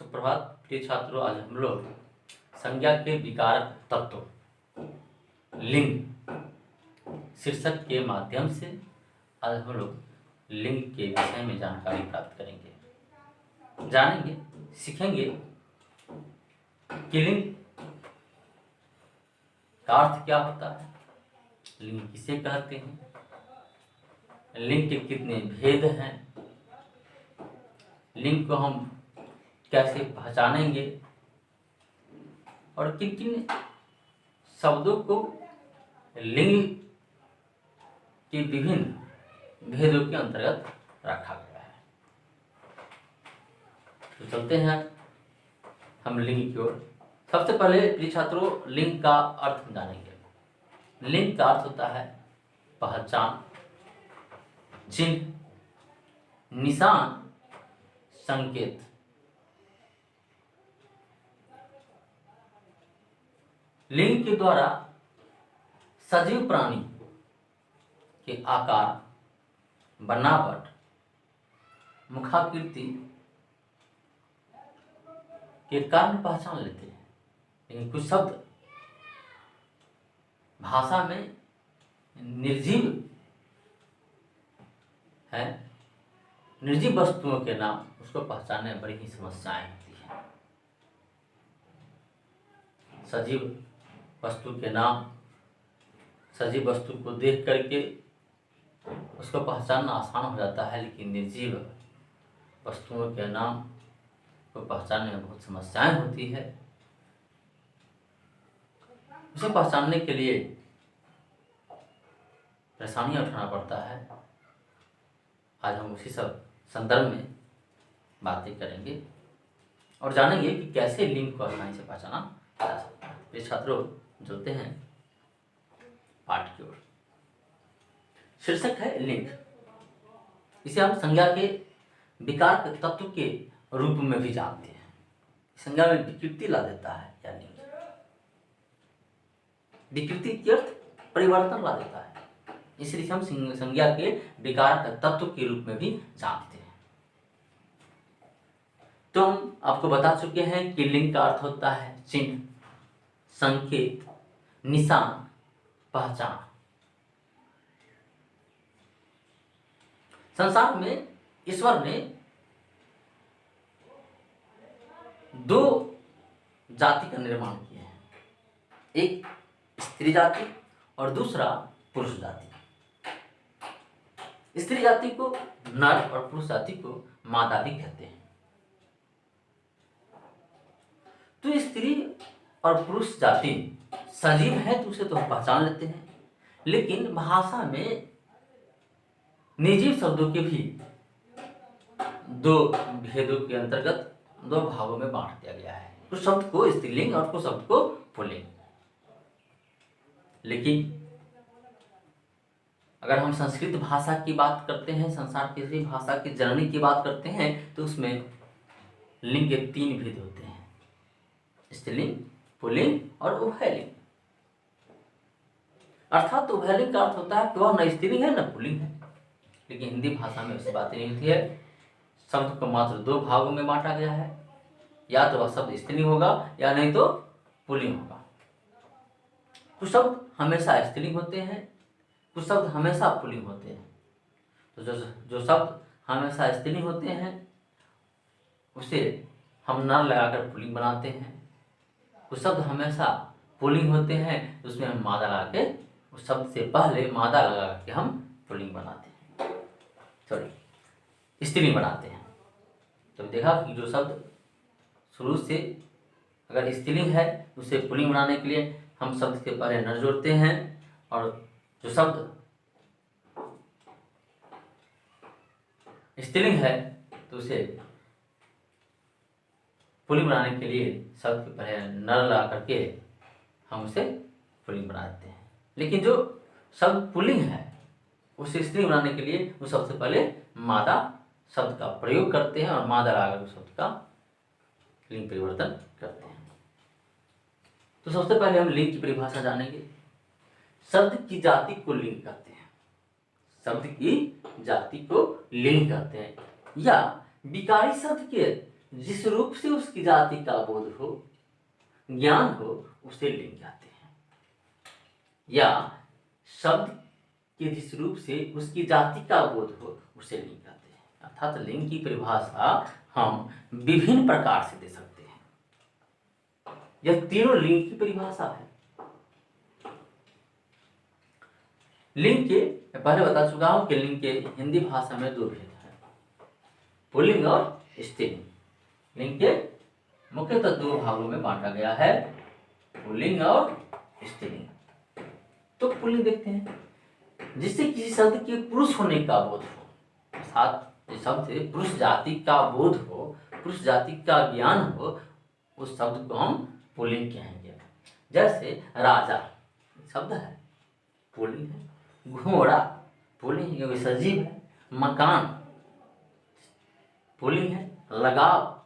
सुप्रभात प्रिय छात्रों। आज हम लोग संज्ञा के विकारक तत्व लिंग शीर्षक के माध्यम से आज हम लोग लिंग के विषय में जानकारी प्राप्त करेंगे, जानेंगे, सीखेंगे कि लिंग का अर्थ क्या होता है, लिंग किसे कहते हैं, लिंग के कितने भेद हैं, लिंग को हम कैसे पहचानेंगे और किन किन शब्दों को लिंग के विभिन्न भेदों के अंतर्गत रखा गया है। तो चलते हैं हम लिंग की ओर। सबसे पहले प्रिय छात्रों लिंग का अर्थ जानेंगे। लिंग का अर्थ होता है पहचान, चिन्ह, निशान, संकेत। लिंग के द्वारा सजीव प्राणी के आकार, बनावट, मुखाकृति के कारण पहचान लेते हैं। लेकिन कुछ शब्द भाषा में निर्जीव है, निर्जीव वस्तुओं के नाम, उसको पहचानने में बड़ी ही समस्याएं होती हैं। सजीव वस्तु के नाम, सजीव वस्तु को देख करके उसको पहचानना आसान हो जाता है, लेकिन निर्जीव वस्तुओं के नाम को पहचानने में बहुत समस्याएं होती है। उसे पहचानने के लिए परेशानियां उठाना पड़ता है। आज हम उसी सब संदर्भ में बातें करेंगे और जानेंगे कि कैसे लिंग को आसानी से पहचाना जा सकता है। प्रिय छात्रों चलते हैं पाठ की ओर। शीर्षक है लिंग। इसे हम संज्ञा के विकार के तत्व के रूप में भी जानते हैं। संज्ञा में विकृति ला देता है या लिंग। विकृति के अर्थ परिवर्तन ला देता है, इसलिए हम संज्ञा के विकार के तत्व के रूप में भी जानते हैं। तो हम आपको बता चुके हैं कि लिंग का अर्थ होता है चिन्ह, संकेत, निशान, पहचान। संसार में ईश्वर ने दो जाति का निर्माण किया है, एक स्त्री जाति और दूसरा पुरुष जाति। स्त्री जाति को नर और पुरुष जाति को मादा भी कहते हैं। तो स्त्री और पुरुष जाति सजीव है तो उसे तो हम पहचान लेते हैं, लेकिन भाषा में निर्जीव शब्दों के भी दो भेदों के अंतर्गत दो भागों में बांट दिया गया है। कुछ शब्द को स्त्रीलिंग और कुछ शब्द को पुल्लिंग। लेकिन अगर हम संस्कृत भाषा की बात करते हैं, संसार की किसी भाषा की जननी की बात करते हैं, तो उसमें लिंग के तीन भेद होते हैं, स्त्रीलिंग, पुल्लिंग और उभयलिंग। अर्थात उभयलिंग का अर्थ होता है कि वह न स्त्रीलिंग है न पुल्लिंग है। लेकिन हिंदी भाषा में ऐसी बातें नहीं होती है। शब्द को मात्र दो भागों में बांटा गया है, या तो वह शब्द स्त्रीलिंग होगा या नहीं तो पुल्लिंग होगा। कुछ शब्द हमेशा स्त्रीलिंग होते हैं, कुछ शब्द हमेशा पुल्लिंग होते हैं। तो जो शब्द हमेशा स्त्रीलिंग होते हैं उसे हम नर लगाकर पुल्लिंग बनाते हैं। कुछ शब्द हमेशा पुल्लिंग होते हैं, उसमें हम मादा लगा के, उस शब्द से पहले मादा लगा के हम पुल्लिंग बनाते हैं, सॉरी स्त्रीलिंग बनाते हैं। तो देखा कि जो शब्द शुरू से अगर स्त्रीलिंग है उसे पुल्लिंग बनाने के लिए हम शब्द के पहले नर जोड़ते हैं, और जो शब्द स्त्रीलिंग है तो उसे पुल्लिंग बनाने के लिए शब्द के पहले नर लगा करके हम उसे पुल्लिंग बनाते हैं। लेकिन जो शब्द पुल्लिंग है उसे स्त्रीलिंग बनाने के लिए उस सबसे पहले मादा शब्द का प्रयोग करते हैं और मादा लगाकर उस शब्द का लिंग परिवर्तन करते हैं। तो सबसे पहले हम लिंग की परिभाषा जानेंगे। शब्द की जाति को लिंग कहते हैं, शब्द की जाति को लिंग कहते हैं, या विकारी शब्द के जिस रूप से उसकी जाति का बोध हो, ज्ञान हो, उसे लिंग कहते हैं। या शब्द के जिस रूप से उसकी जाति का बोध हो, उसे लिंग कहते हैं। अर्थात लिंग की परिभाषा हम विभिन्न प्रकार से दे सकते हैं। यह तीनों लिंग की परिभाषा है। लिंग के मैं पहले बता चुका हूं कि लिंग के हिंदी भाषा में दो भेद हैं, पुल्लिंग और स्त्रीलिंग। लिंग के मुख्यतः दो भागों में बांटा गया है, पुल्लिंग और स्त्रीलिंग। तो पुल्लिंग देखते हैं, जिससे किसी शब्द के पुरुष होने का बोध हो, अर्थात इस शब्द से पुरुष जाति का बोध हो, पुरुष जाति का ज्ञान हो, उस शब्द को हम पुल्लिंग कहेंगे। जैसे राजा शब्द है, पुल्लिंग है। घोड़ा पुल्लिंग क्योंकि सजीव है। मकान पुल्लिंग है। लगाव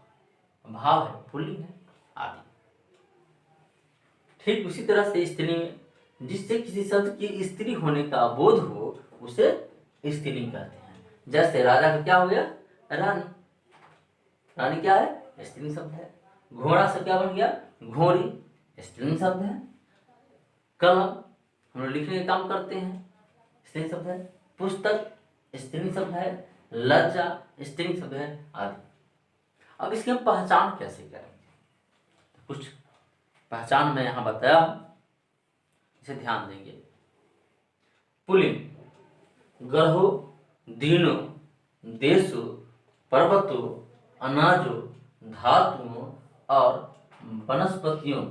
भाव है, पुल्लिंग है आदि। ठीक उसी तरह से स्त्रीलिंग में जिससे किसी शब्द की स्त्री होने का बोध हो, उसे स्त्रीलिंग कहते हैं। जैसे राजा का क्या हो गया, रानी। रानी क्या है, स्त्रीलिंग शब्द है। घोड़ा से क्या बन गया, घोड़ी, स्त्रीलिंग शब्द है। कलम हम लोग लिखने का काम करते हैं, स्त्रीलिंग शब्द है। पुस्तक स्त्रीलिंग शब्द है। लज्जा स्त्रीलिंग शब्द है आदि। अब इसकी हम पहचान कैसे करेंगे, कुछ पहचान मैं यहां बताया हूं, इसे ध्यान देंगे। पुल्लिंग ग्रहों, दिनों, देशों, पर्वतों, अनाजों, धातुओं और वनस्पतियों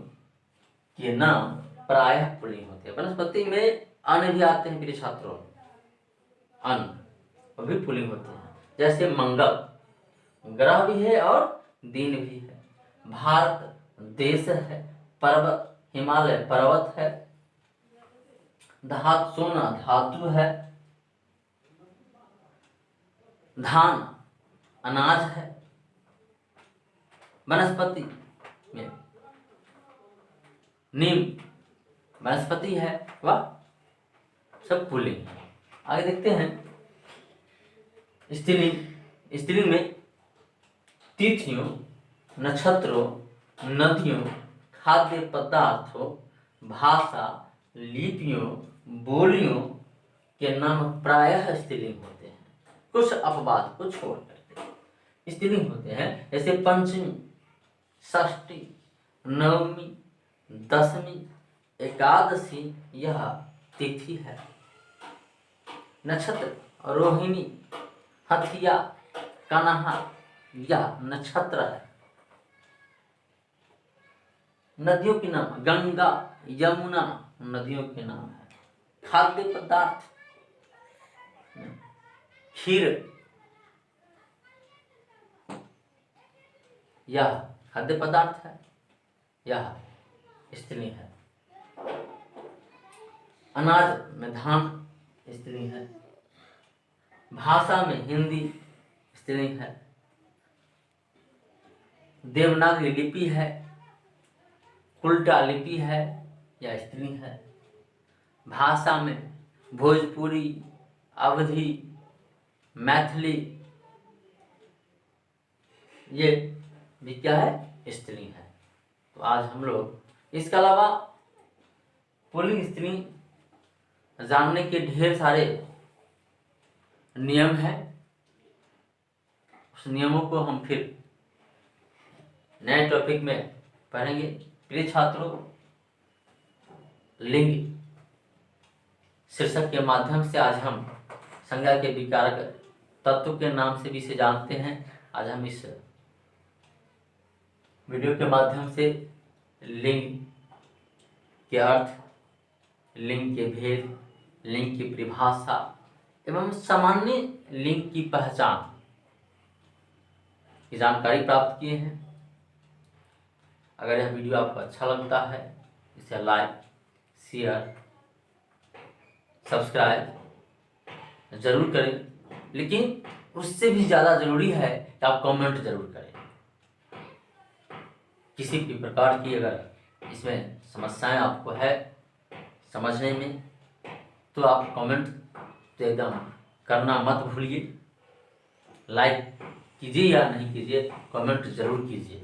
के नाम प्रायः पुल्लिंग होते हैं। वनस्पति में अन्न भी आते हैं मेरे छात्रों, अन्न वो भी पुल्लिंग होते हैं। जैसे मंगल ग्रह भी है और दिन भी है। भारत देश है। पर्वत हिमालय पर्वत है। धातु सोना धातु है। धान अनाज है। वनस्पति में नीम वनस्पति है, वह सब पुल्लिंग है। आगे देखते हैं स्त्रीलिंग। स्त्रीलिंग में तिथियों, नक्षत्रों, नदियों, खाद्य पदार्थों, भाषा, लिपियों, बोलियों के नाम प्रायः स्त्रीलिंग होते हैं, कुछ अपवाद को छोड़ करके स्त्रीलिंग होते हैं। जैसे पंचमी, षष्ठी, नवमी, दशमी, एकादशी यह तिथि है। नक्षत्र रोहिणी, हथिया, कन्हा यह नक्षत्र है। नदियों के नाम गंगा, यमुना नदियों के नाम है। खाद्य पदार्थ खीर यह खाद्य पदार्थ है, यह स्त्रीलिंग है। अनाज में धान स्त्रीलिंग है। भाषा में हिंदी स्त्रीलिंग है। देवनागरी लिपि है, उल्टा लिपि है, यह स्त्रीलिंग है। भाषा में भोजपुरी, अवधी, मैथिली ये भी क्या है, स्त्रीलिंग है। तो आज हम लोग इसके अलावा पुल्लिंग स्त्रीलिंग जानने के ढेर सारे नियम हैं। उस नियमों को हम फिर नए टॉपिक में पढ़ेंगे। प्रिय छात्रों, लिंग शीर्षक के माध्यम से आज हम संज्ञा के विकारक तत्व के नाम से भी इसे जानते हैं। आज हम इस वीडियो के माध्यम से लिंग के अर्थ, लिंग के भेद, लिंग की परिभाषा एवं सामान्य लिंग की पहचान की जानकारी प्राप्त किए हैं। अगर यह वीडियो आपको अच्छा लगता है, इसे लाइक, शेयर, सब्सक्राइब जरूर करें, लेकिन उससे भी ज़्यादा ज़रूरी है कि आप कमेंट जरूर करें। किसी भी प्रकार की अगर इसमें समस्याएं आपको है समझने में, तो आप कमेंट तो एकदम करना मत भूलिए। लाइक कीजिए या नहीं कीजिए, कमेंट जरूर कीजिए।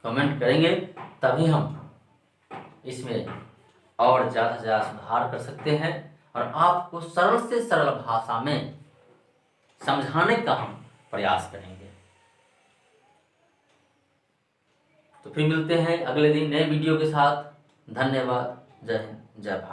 कमेंट करेंगे तभी हम इसमें और ज़्यादा से ज़्यादा सुधार कर सकते हैं और आपको सरल से सरल भाषा में समझाने का हम प्रयास करेंगे। तो फिर मिलते हैं अगले दिन नए वीडियो के साथ। धन्यवाद। जय हिंद, जय भारत।